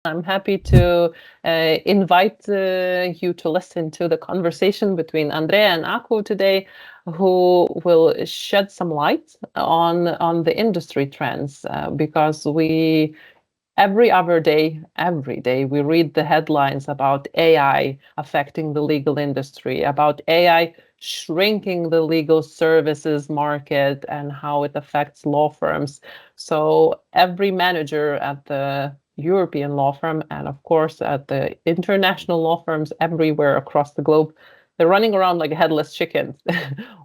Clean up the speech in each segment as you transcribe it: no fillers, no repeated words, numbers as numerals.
I'm happy to invite you to listen to the conversation between Andrea and Aku today, who will shed some light on the industry trends, because every day, we read the headlines about AI affecting the legal industry, about AI shrinking the legal services market and how it affects law firms. So every manager at the European law firm and of course at the international law firms everywhere across the globe, they're running around like headless chickens.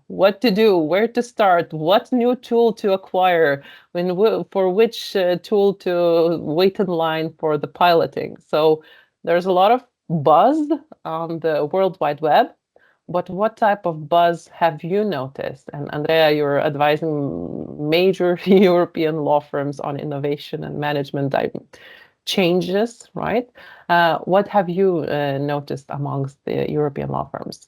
What to do, where to start, what new tool to acquire, for which tool to wait in line for the piloting. So there's a lot of buzz on the World Wide Web, but what type of buzz have you noticed? And Andrea, you're advising major European law firms on innovation and management changes, right? What have you noticed amongst the European law firms?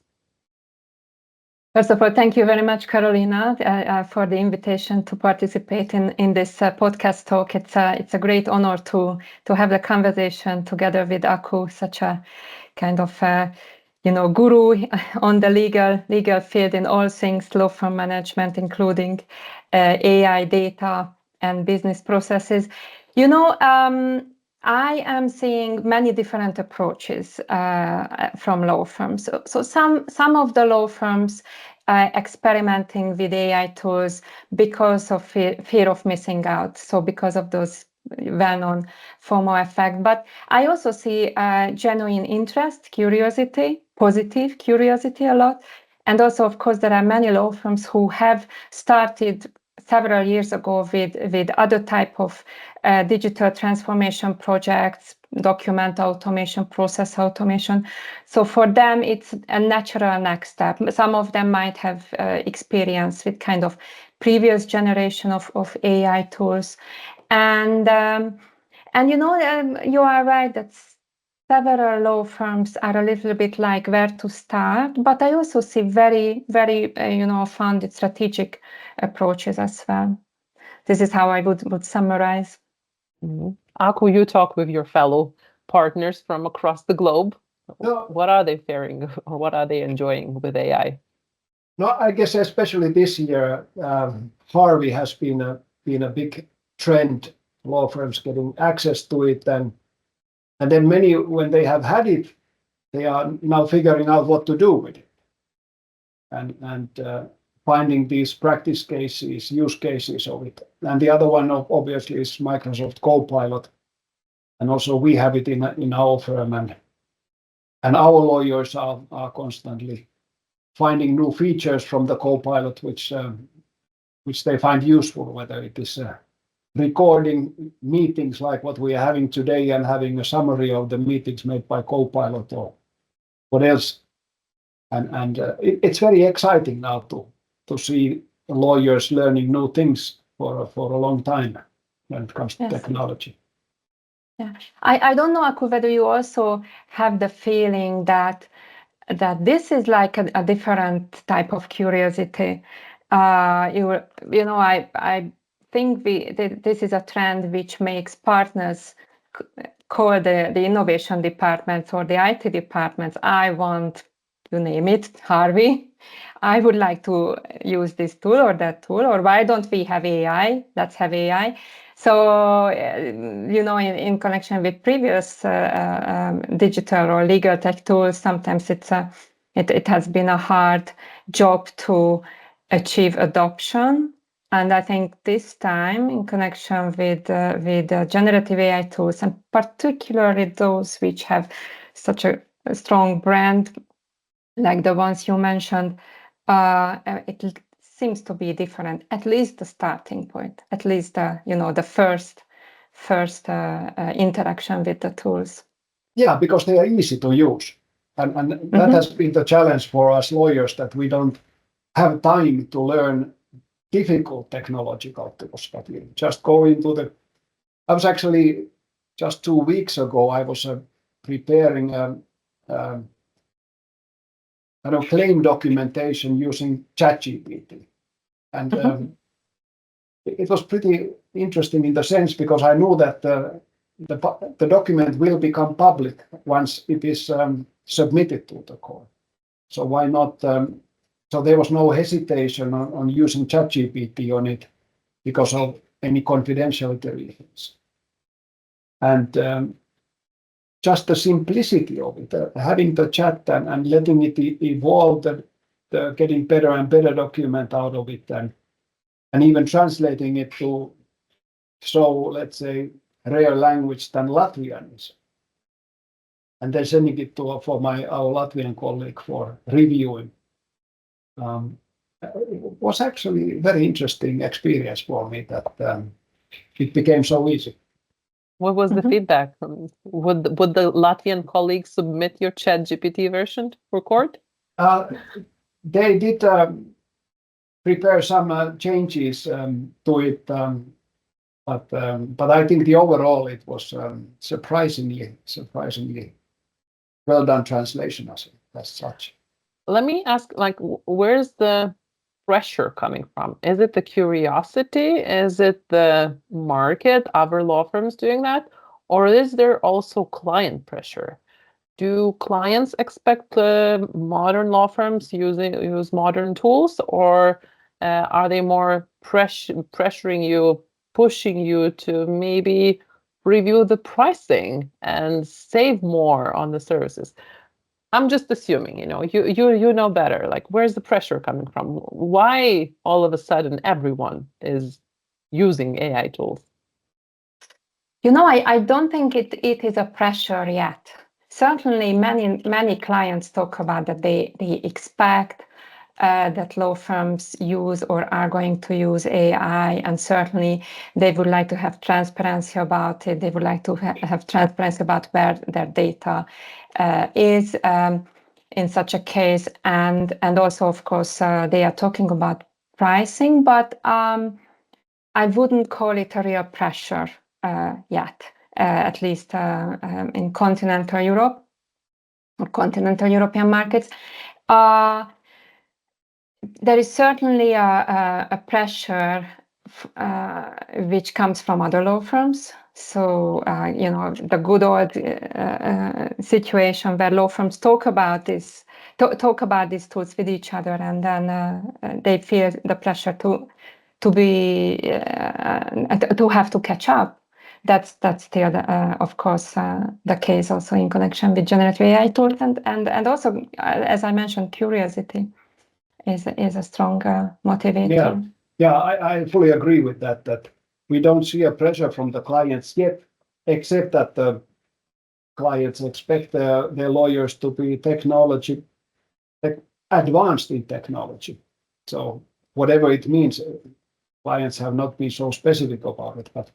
First of all, thank you very much, Karolina, for the invitation to participate in this podcast talk. It's a great honor to have the conversation together with Aku, such a kind of guru on the legal field in all things law firm management, including AI, data, and business processes. I am seeing many different approaches from law firms. So some of the law firms are experimenting with AI tools because of fear of missing out. So because of those well-known FOMO effect. But I also see genuine interest, curiosity, positive curiosity a lot. And also, of course, there are many law firms who have started several years ago with other type of digital transformation projects, document automation, process automation. So for them, it's a natural next step. Some of them might have experience with kind of previous generation of AI tools. And you are right that several law firms are a little bit like where to start, but I also see very, very, funded strategic approaches as well. This is how I would summarize. Mm-hmm. Aku, you talk with your fellow partners from across the globe. No. What are they faring, or what are they enjoying with AI? No, I guess especially this year, 𝗙𝗲𝗀𝗀 has been a big trend. Law firms getting access to it, and then many, when they have had it, they are now figuring out what to do with it, and finding these practice cases, use cases of it. And the other one, obviously, is Microsoft Copilot, and also we have it in our firm, and our lawyers are constantly finding new features from the Copilot, which they find useful, whether it is recording meetings like what we are having today and having a summary of the meetings made by Copilot or what else. And it's very exciting now to see lawyers learning new things for a long time when it comes to technology. Yeah, I don't know, Aku, whether you also have the feeling that this is like a different type of curiosity. I think this is a trend which makes partners call the innovation departments or the IT departments. I want, you name it, 𝗙𝗲𝗀𝗀. I would like to use this tool or that tool, or why don't we have AI? Let's have AI. So, in connection with previous digital or legal tech tools, sometimes it has been a hard job to achieve adoption. And I think this time, in connection with generative AI tools, and particularly those which have such a strong brand, like the ones you mentioned, it seems to be different. At least the starting point, at least the first interaction with the tools. Yeah, because they are easy to use, and that has been the challenge for us lawyers, that we don't have time to learn difficult technological tools, but we just go into I was actually just 2 weeks ago, I was preparing claim documentation using ChatGPT, and it was pretty interesting in the sense because I knew that the document will become public once it is submitted to the court. So why not? So there was no hesitation on using ChatGPT on it because of any confidentiality reasons. And just the simplicity of it, having the chat and letting it evolve, getting better and better document out of it, and even translating it to so, let's say, rare language than Latvian is. And then sending it to for our Latvian colleague for reviewing. It was actually a very interesting experience for me that it became so easy. What was the feedback? Would the Latvian colleagues submit your ChatGPT version for court? They did prepare some changes to it, but I think the overall it was surprisingly well done translation as such. Let me ask, like, where's the pressure coming from? Is it the curiosity? Is it the market, other law firms doing that? Or is there also client pressure? Do clients expect modern law firms use modern tools, or are they more pressuring you, pushing you to maybe review the pricing and save more on the services? I'm just assuming, you know better. Like, where's the pressure coming from? Why all of a sudden everyone is using AI tools? I don't think it is a pressure yet. Certainly, many clients talk about that they expect that law firms use or are going to use AI, and certainly they would like to have transparency about it. They would like to have transparency about where their data is in such a case, and also, of course, they are talking about pricing, but I wouldn't call it a real pressure yet, at least in continental Europe or continental European markets. There is certainly a pressure which comes from other law firms. So, the good old situation where law firms talk about these tools with each other, and then they feel the pressure to have to catch up. That's still, of course, the case also in connection with generative AI tools, and also, as I mentioned, curiosity is a strong motivator. Yeah, I fully agree with that. That we don't see a pressure from the clients yet, except that the clients expect their lawyers to be advanced in technology. So whatever it means, clients have not been so specific about it, but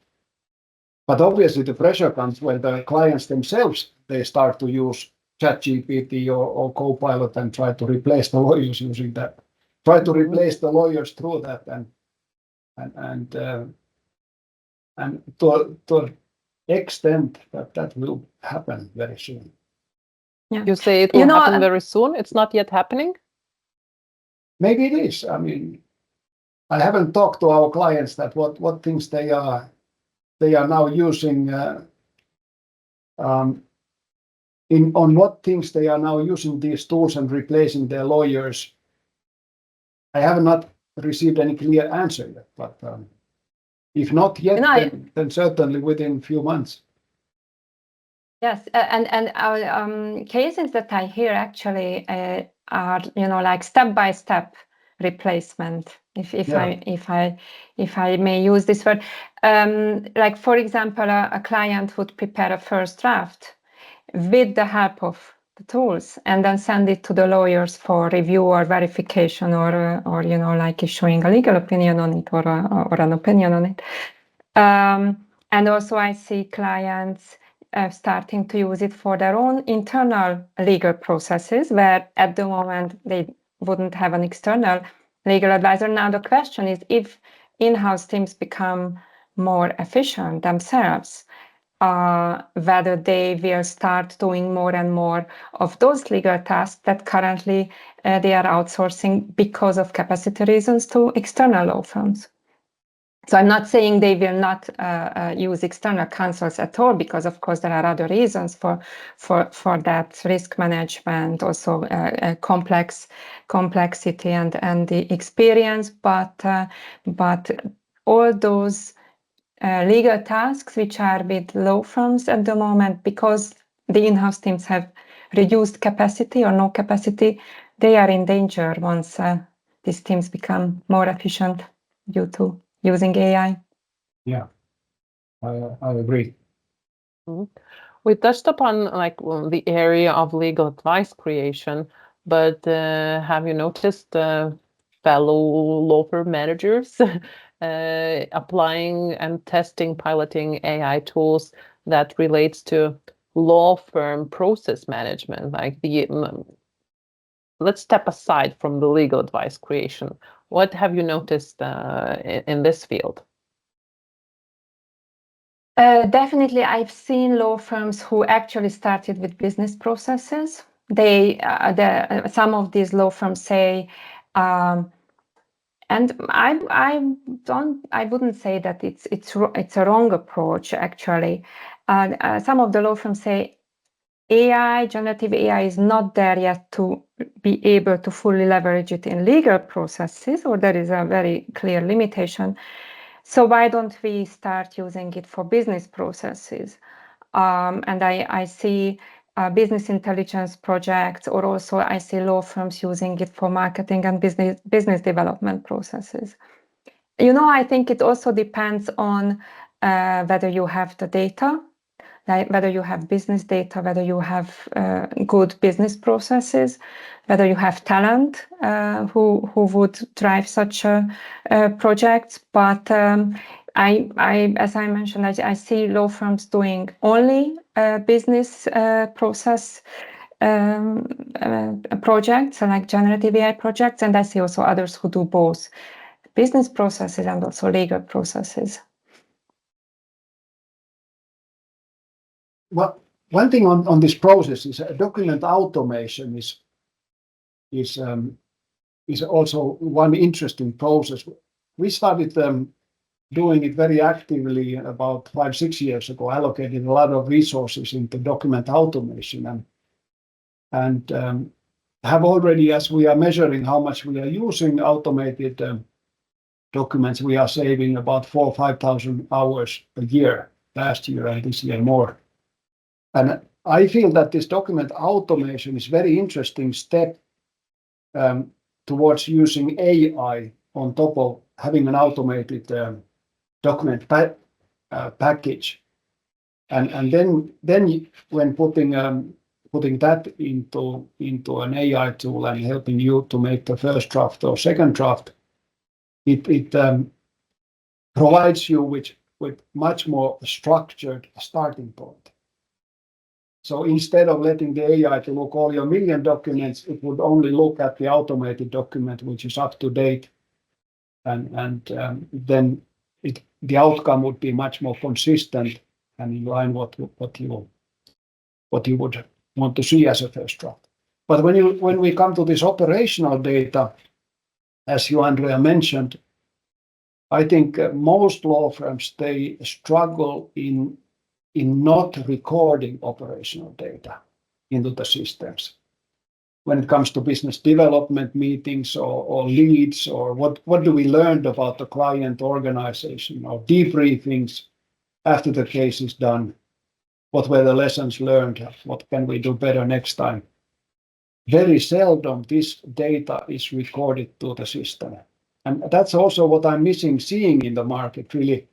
obviously the pressure comes when the clients themselves, they start to use ChatGPT or Copilot and try to replace the lawyers using that. Try to replace the lawyers through that, and to an extent that will happen very soon. Yeah. You say it will happen very soon. It's not yet happening. Maybe it is. I mean, I haven't talked to our clients that what things they are now using on what things they are now using these tools and replacing their lawyers. I have not received any clear answer yet, but if not yet, then certainly within a few months. Yes, and cases that I hear actually are like step-by-step replacement. If I may use this word, like for example, a client would prepare a first draft with the help of the tools, and then send it to the lawyers for review or verification, or like issuing a legal opinion on it, or an opinion on it. And also I see clients starting to use it for their own internal legal processes, where at the moment they wouldn't have an external legal advisor. Now the question is, if in-house teams become more efficient themselves, whether they will start doing more and more of those legal tasks that currently they are outsourcing because of capacity reasons to external law firms. So I'm not saying they will not use external counsels at all, because of course there are other reasons for that, risk management, also complexity and the experience. But all those legal tasks which are with law firms at the moment, because the in-house teams have reduced capacity or no capacity, they are in danger once these teams become more efficient due to using AI. Yeah, I agree. We touched upon the area of legal advice creation, but have you noticed fellow law firm managers applying and testing, piloting AI tools that relates to law firm process management? Let's step aside from the legal advice creation. What have you noticed in this field? Definitely, I've seen law firms who actually started with business processes. Some of these law firms say, and I wouldn't say that it's a wrong approach actually. Some of the law firms say generative AI is not there yet to be able to fully leverage it in legal processes, or there is a very clear limitation. So why don't we start using it for business processes? And I see business intelligence projects, or also I see law firms using it for marketing and business development processes. I think it also depends on whether you have the data, whether you have business data, whether you have good business processes, whether you have talent who would drive such projects. But as I mentioned, I see law firms doing only business process projects, like generative AI projects, and I see also others who do both business processes and also legal processes. Well, one thing on this process is document automation is also one interesting process. We started doing it very actively about 5-6 years ago, allocating a lot of resources into document automation, and have already, as we are measuring how much we are using automated documents, we are saving about 4,000 or 5,000 hours a year, last year and this year more. And I feel that this document automation is very interesting step towards using AI on top of having an automated document package. And then when putting that into an AI tool and helping you to make the first draft or second draft, it provides you with much more structured starting point. So instead of letting the AI to look all your million documents, it would only look at the automated document, which is up to date, and then the outcome would be much more consistent and in line what you would want to see as a first draft. But when we come to this operational data, as you, Andrea, mentioned, I think most law firms, they struggle in not recording operational data into the systems. When it comes to business development meetings or leads, or what do we learn about the client organization, or debriefings after the case is done, what were the lessons learned, what can we do better next time. Very seldom this data is recorded to the system. And that's also what I'm seeing in the market, really,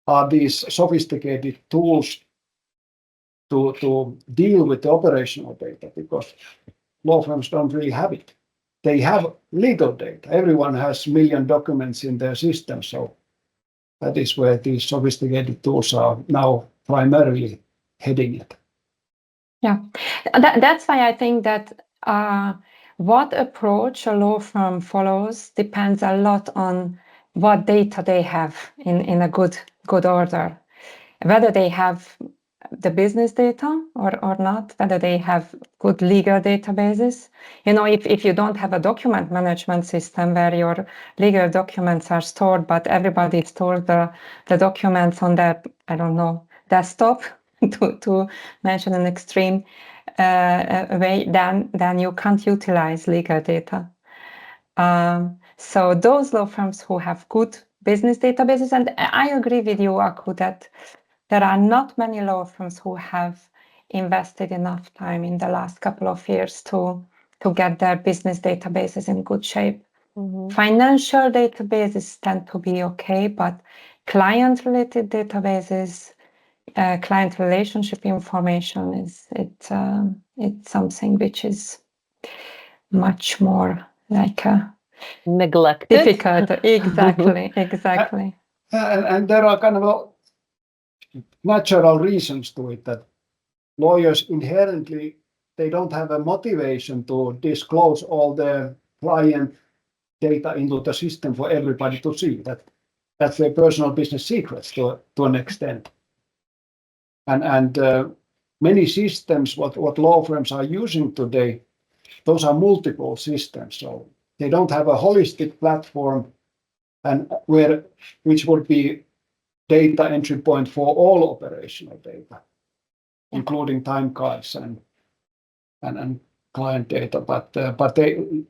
are these sophisticated tools to deal with the operational data, because law firms don't really have it. They have legal data. Everyone has million documents in their system, so that is where these sophisticated tools are now primarily heading it. Yeah, that's why I think that what approach a law firm follows depends a lot on what data they have in a good order. Whether they have the business data or not, whether they have good legal databases. You know, if you don't have a document management system where your legal documents are stored, but everybody stores the documents on their, I don't know, desktop, to mention an extreme way, then you can't utilize legal data. So those law firms who have good business databases, and I agree with you, Aku, that there are not many law firms who have invested enough time in the last couple of years to get their business databases in good shape. Mm-hmm. Financial databases tend to be okay, but client-related databases, client relationship information it's something which is much more like a Neglected. difficult. Exactly. And there are kind of natural reasons to it, that lawyers inherently, they don't have a motivation to disclose all the client data into the system for everybody to see. That's their personal business secrets to an extent. And many systems what law firms are using today, those are multiple systems. So they don't have a holistic platform and which would be data entry point for all operational data, including time cards and client data. But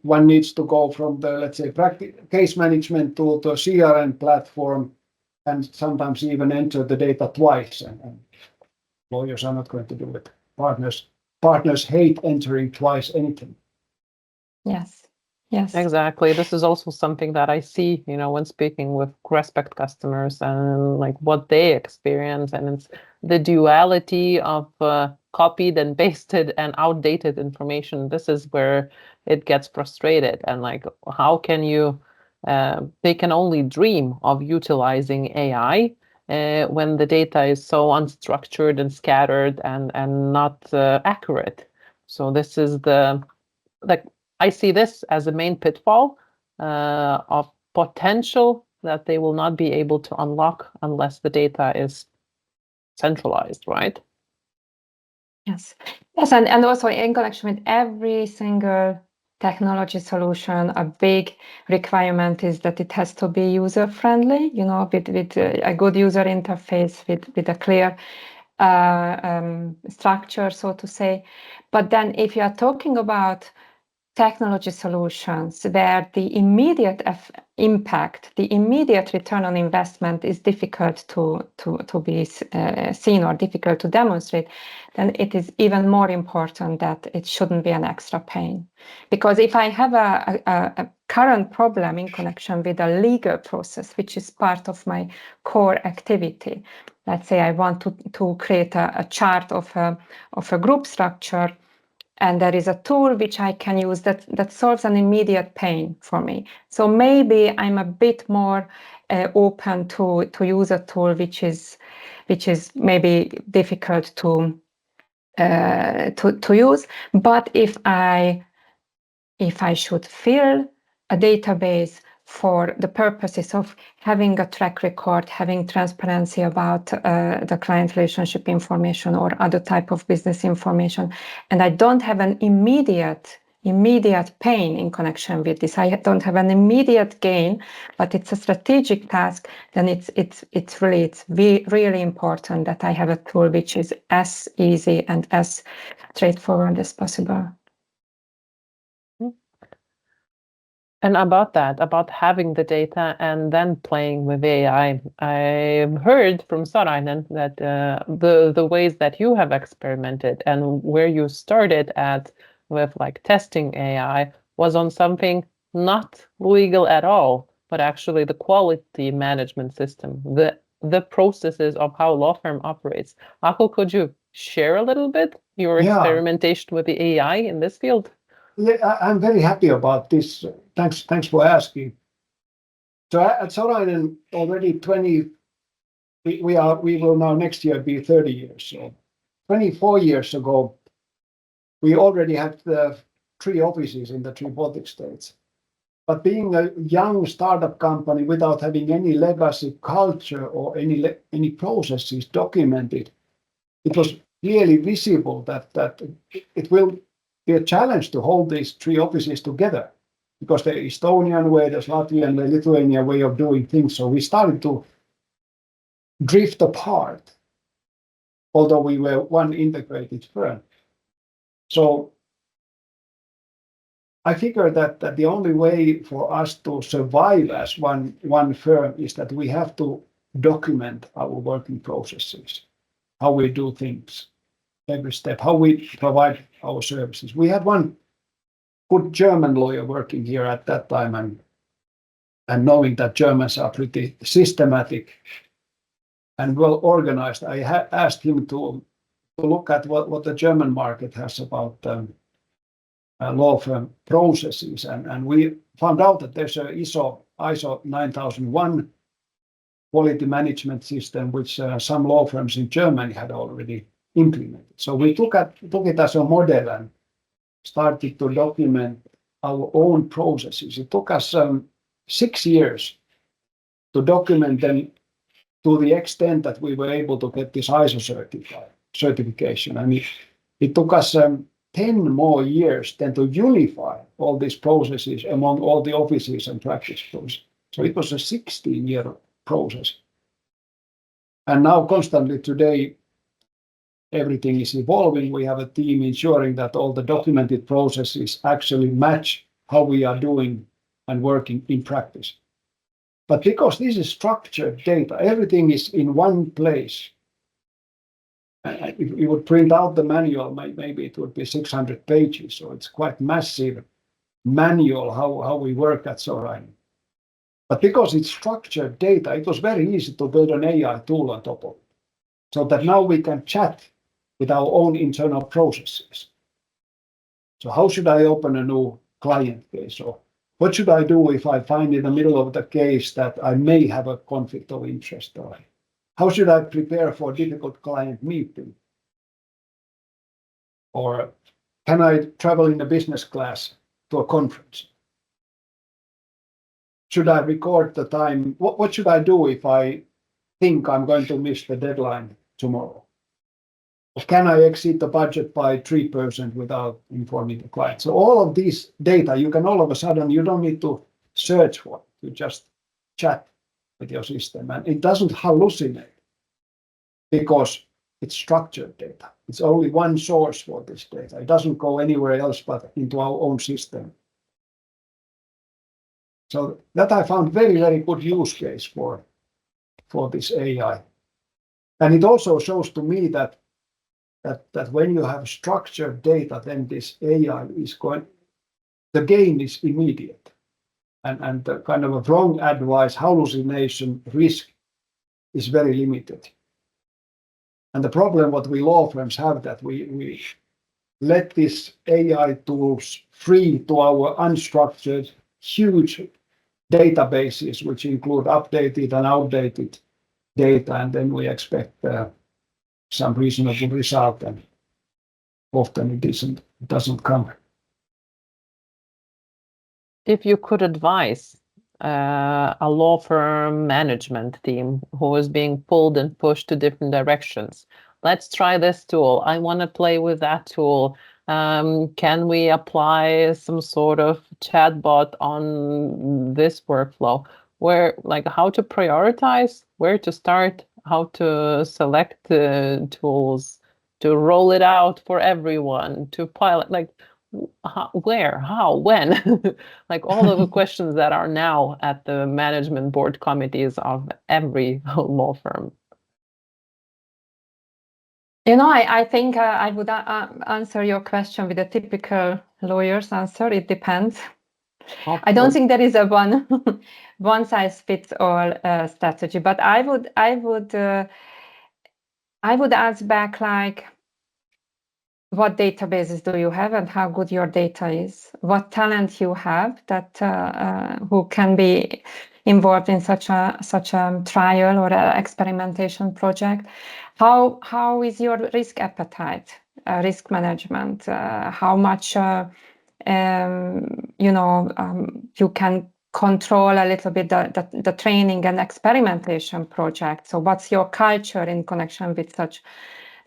one needs to go from the, let's say, case management tool to a CRM platform, and sometimes even enter the data twice. And lawyers are not going to do it. Partners hate entering twice anything. Yes. Exactly. This is also something that I see, you know, when speaking with Crespect customers and like what they experience, and it's the duality of copied and pasted and outdated information. This is where it gets frustrated, and like, how can you? They can only dream of utilizing AI when the data is so unstructured and scattered and not accurate. So this is I see this as a main pitfall of potential that they will not be able to unlock unless the data is centralized, right? Yes, and also in connection with every single technology solution, a big requirement is that it has to be user-friendly, you know, with a good user interface, with a clear structure, so to say. But then if you are talking about technology solutions where the immediate impact, the immediate return on investment is difficult to be seen or difficult to demonstrate, then it is even more important that it shouldn't be an extra pain. Because if I have a current problem in connection with a legal process, which is part of my core activity, let's say I want to create a chart of a group structure, and there is a tool which I can use that solves an immediate pain for me. So maybe I'm a bit more open to use a tool which is maybe difficult to use. But if I should fill a database for the purposes of having a track record, having transparency about the client relationship information or other type of business information, and I don't have an immediate pain in connection with this, I don't have an immediate gain, but it's a strategic task, then it's really important that I have a tool which is as easy and as straightforward as possible. And about that, about having the data and then playing with AI, I've heard from Sorainen that the ways that you have experimented and where you started at with like testing AI was on something not legal at all, but actually the quality management system, the processes of how law firm operates. Aku, could you share a little bit your experimentation with the AI in this field? Yeah, I'm very happy about this. Thanks for asking. So at Sorainen already we will now next year be 30 years. So 24 years ago, we already had the 3 offices in the 3 Baltic states. But being a young startup company without having any legacy culture or any processes documented, it was clearly visible that it will be a challenge to hold these three offices together, because the Estonian way, the Latvian, the Lithuanian way of doing things. So we started to drift apart, although we were one integrated firm. So I figured that the only way for us to survive as one firm is that we have to document our working processes, how we do things, every step, how we provide our services. We had one good German lawyer working here at that time, and knowing that Germans are pretty systematic and well organized, I asked him to look at what the German market has about law firm processes, and we found out that there's a ISO 9001 quality management system, which some law firms in Germany had already implemented. So we took it as a model and started to document our own processes. It took us 6 years to document them to the extent that we were able to get this ISO certification. And it took us 10 more years then to unify all these processes among all the offices and practice processes. So it was a 16-year process. And now constantly today, everything is evolving. We have a team ensuring that all the documented processes actually match how we are doing and working in practice. But because this is structured data, everything is in one place. If you would print out the manual, maybe it would be 600 pages. So it's quite massive manual how we work at Sorainen. But because it's structured data, it was very easy to build an AI tool on top of it, so that now we can chat with our own internal processes. So how should I open a new client case? Or what should I do if I find in the middle of the case that I may have a conflict of interest? Or how should I prepare for a difficult client meeting? Or can I travel in a business class to a conference? Should I record the time? What should I do if I think I'm going to miss the deadline tomorrow? Or can I exceed the budget by 3% without informing the client? So all of these data, you can all of a sudden, you don't need to search for it. You just chat with your system, and it doesn't hallucinate because it's structured data. It's only one source for this data. It doesn't go anywhere else but into our own system. So that I found very, very good use case for this AI. And it also shows to me that when you have structured data, then this AI is the gain is immediate. And the kind of a wrong advice, hallucination risk is very limited. And the problem what we law firms have, that we let these AI tools free to our unstructured, huge databases, which include updated and outdated data, and then we expect some reasonable result, and often it doesn't come. If you could advise a law firm management team who is being pulled and pushed to different directions, let's try this tool. I want to play with that tool. Can we apply some sort of chatbot on this workflow? Where, like, how to prioritize, where to start, how to select the tools, to roll it out for everyone, to pilot, like, where, how, when, like all of the questions that are now at the management board committees of every law firm. You know, I think I would answer your question with a typical lawyer's answer. It depends. I don't think there is a one size fits all strategy, but I would ask back, like, what databases do you have and how good your data is? What talent you have that who can be involved in such a trial or experimentation project? How is your risk appetite, risk management? How much you can control a little bit the training and experimentation project? So what's your culture in connection with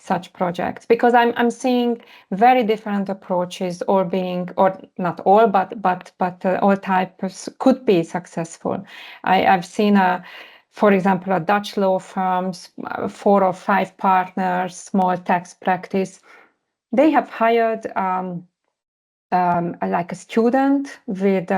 such projects, because I'm seeing very different approaches, or not all, but all types could be successful. I've seen for example, a Dutch law firms, 4 or 5 partners, small tax practice. They have hired like a student with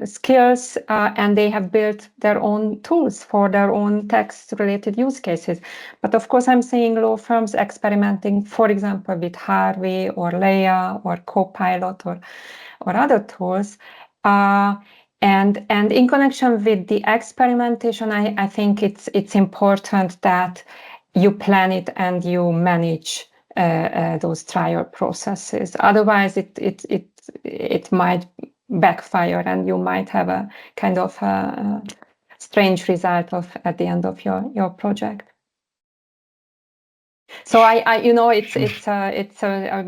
skills, and they have built their own tools for their own tax-related use cases. But of course, I'm seeing law firms experimenting, for example, with 𝗙𝗲𝗀𝗃 or 𝗙𝗂𝗃 or Copilot or other tools. And in connection with the experimentation, I think it's important that you plan it and you manage those trial processes. Otherwise, it might backfire, and you might have a kind of strange result at the end of your project. So it's a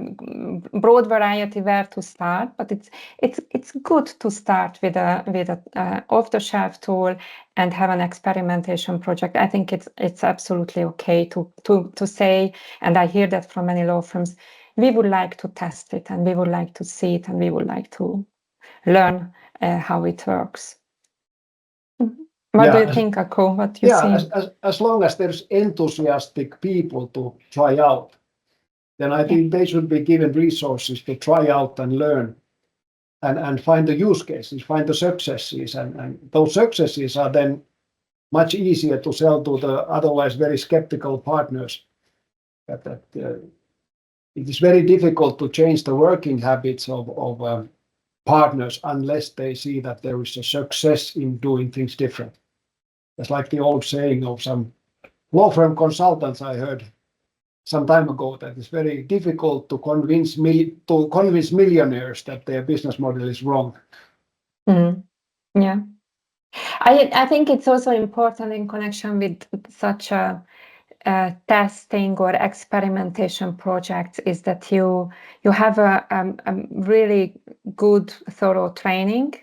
broad variety where to start, but it's good to start with a off-the-shelf tool and have an experimentation project. I think it's absolutely okay to say, and I hear that from many law firms, we would like to test it, and we would like to see it, and we would like to learn how it works. What do you think, 𝗏𝗀𝗃? What do you see? As long as there's enthusiastic people to try out, then I think they should be given resources to try out and learn and find the use cases, find the successes. And those successes are then much easier to sell to the otherwise very skeptical partners. It is very difficult to change the working habits of partners unless they see that there is a success in doing things different. It's like the old saying of some law firm consultants I heard some time ago, that it's very difficult to convince millionaires that their business model is wrong. Yeah, I think it's also important in connection with such a testing or experimentation project is that you have a really good, thorough training,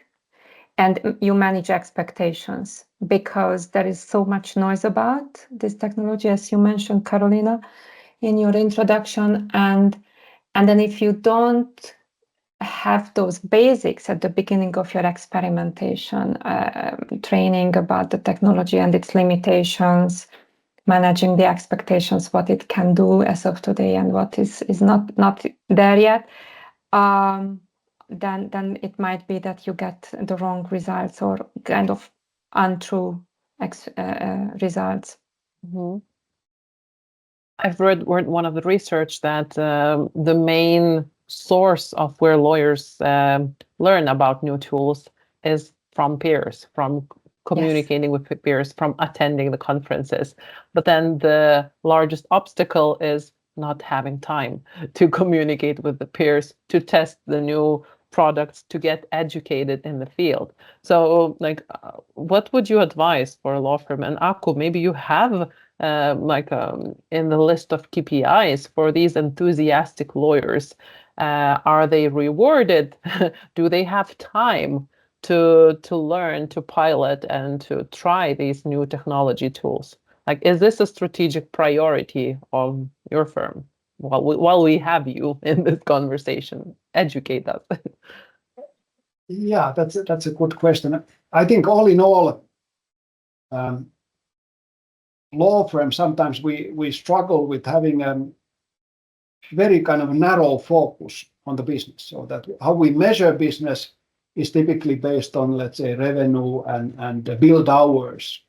and you manage expectations, because there is so much noise about this technology, as you mentioned, Karolina, in your introduction. And then if you don't have those basics at the beginning of your experimentation, training about the technology and its limitations, managing the expectations, what it can do as of today and what is not there yet, then it might be that you get the wrong results or kind of untrue results. Mm-hmm. I've read one of the research that the main source of where lawyers learn about new tools is from peers, from communicating with peers, from attending the conferences. But then the largest obstacle is not having time to communicate with the peers, to test the new products, to get educated in the field. So what would you advise for a law firm? And 𝗏𝗀𝗃, maybe you have in the list of KPIs for these enthusiastic lawyers. Are they rewarded? Do they have time to learn, to pilot, and to try these new technology tools? Is this a strategic priority of your firm? While we have you in this conversation, educate us. Yeah, that's a good question. I think all in all, law firms, sometimes we struggle with having a very kind of narrow focus on the business, so that how we measure business is typically based on, let's say, revenue and billed hours,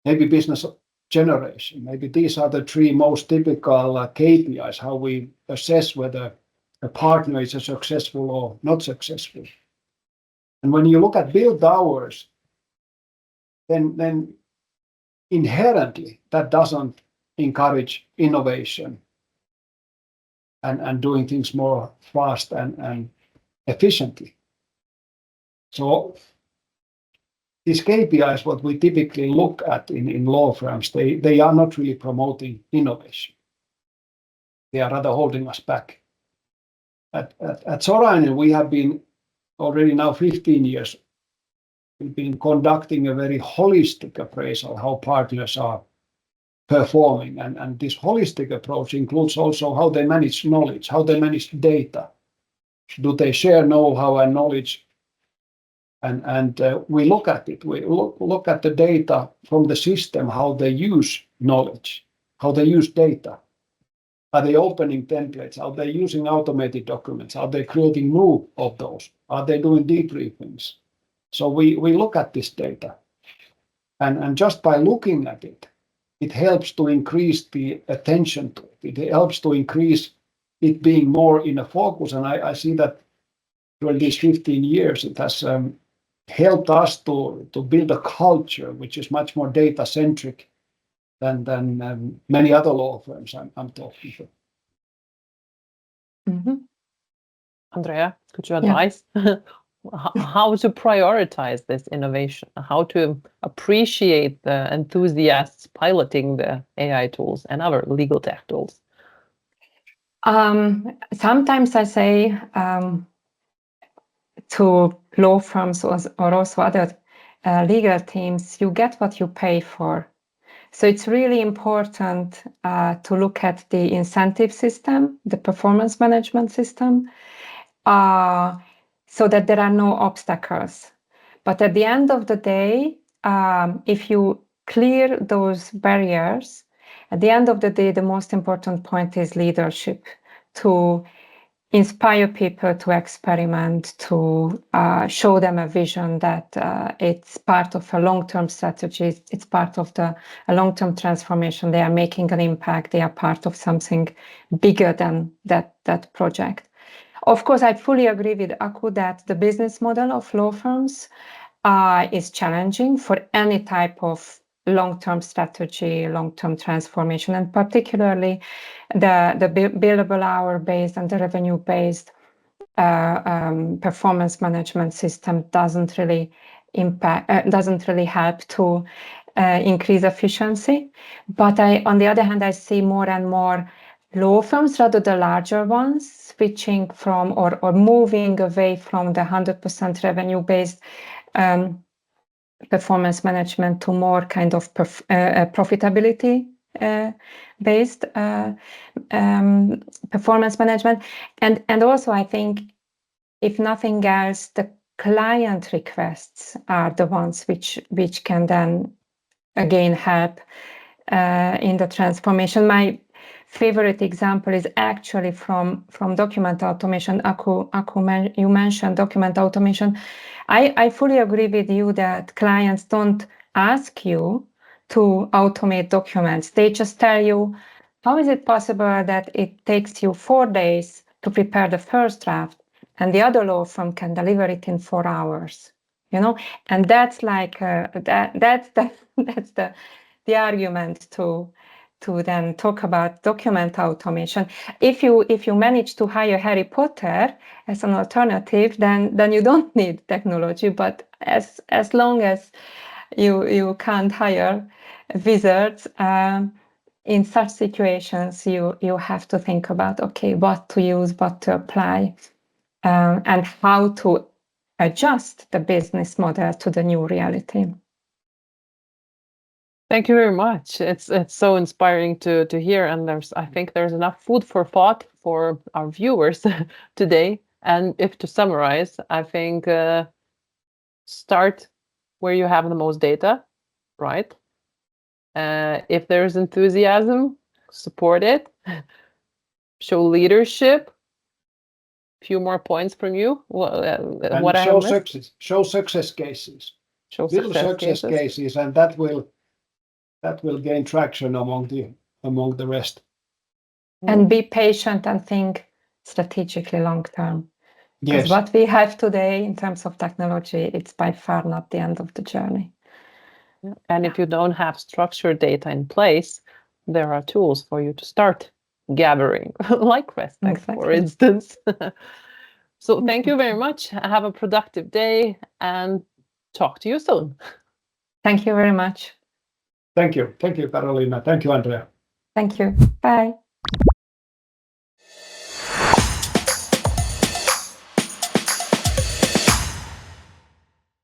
maybe business generation. Maybe these are the 3 most typical KPIs, how we assess whether a partner is successful or not successful. And when you look at billed hours, then inherently that doesn't encourage innovation and doing things more fast and efficiently. So these KPIs, what we typically look at in law firms, they are not really promoting innovation. They are rather holding us back. At Sorainen, we have been already now 15 years. We've been conducting a very holistic appraisal how partners are performing. And this holistic approach includes also how they manage knowledge, how they manage data. Do they share know-how and knowledge? And we look at it. We look at the data from the system, how they use knowledge, how they use data. Are they opening templates? Are they using automated documents? Are they creating new of those? Are they doing debriefings? So we look at this data. And just by looking at it, it helps to increase the attention to it. It helps to increase it being more in a focus. And I see that during these 15 years, it has helped us to build a culture which is much more data-centric than many other law firms I'm talking to. Mm-hmm. Andrea, could you advise how to prioritize this innovation, how to appreciate the enthusiasts piloting the AI tools and other legal tech tools? Sometimes I say to law firms or also other legal teams, you get what you pay for. So it's really important to look at the incentive system, the performance management system, so that there are no obstacles. But at the end of the day, if you clear those barriers, at the end of the day, the most important point is leadership, to inspire people to experiment, to show them a vision that it's part of a long-term strategy, it's part of a long-term transformation. They are making an impact, they are part of something bigger than that project. Of course, I fully agree with Aku that the business model of law firms is challenging for any type of long-term strategy, long-term transformation, and particularly the billable hour-based and the revenue-based performance management system doesn't really help to increase efficiency. But on the other hand, I see more and more law firms, rather the larger ones, switching from or moving away from the 100% revenue-based performance management to more kind of profitability based performance management. And also I think, if nothing else, the client requests are the ones which can then again help in the transformation. My favorite example is actually from document automation. Aku, you mentioned document automation. I fully agree with you that clients don't ask you to automate documents. They just tell you, how is it possible that it takes you 4 days to prepare the first draft and the other law firm can deliver it in 4 hours? You know, and that's like that's the argument to then talk about document automation. If you manage to hire 𝗏𝗏𝗀𝗀 as an alternative, then you don't need technology. But as long as you can't hire wizards, in such situations you have to think about, okay, what to use, what to apply, and how to adjust the business model to the new reality. Thank you very much. It's so inspiring to hear, and I think there's enough food for thought for our viewers today. And if to summarize, I think start where you have the most data, right? If there's enthusiasm, support it. Show leadership. Few more points from you. What I have missed? Show success cases. Show success cases, and that will gain traction among the rest. And be patient and think strategically long term. Because what we have today in terms of technology, it's by far not the end of the journey. And if you don't have structured data in place, there are tools for you to start gathering, like Crespect, for instance. So thank you very much. Have a productive day and talk to you soon. Thank you very much. Thank you. Thank you, Karolina. Thank you, Andrea. Thank you. Bye.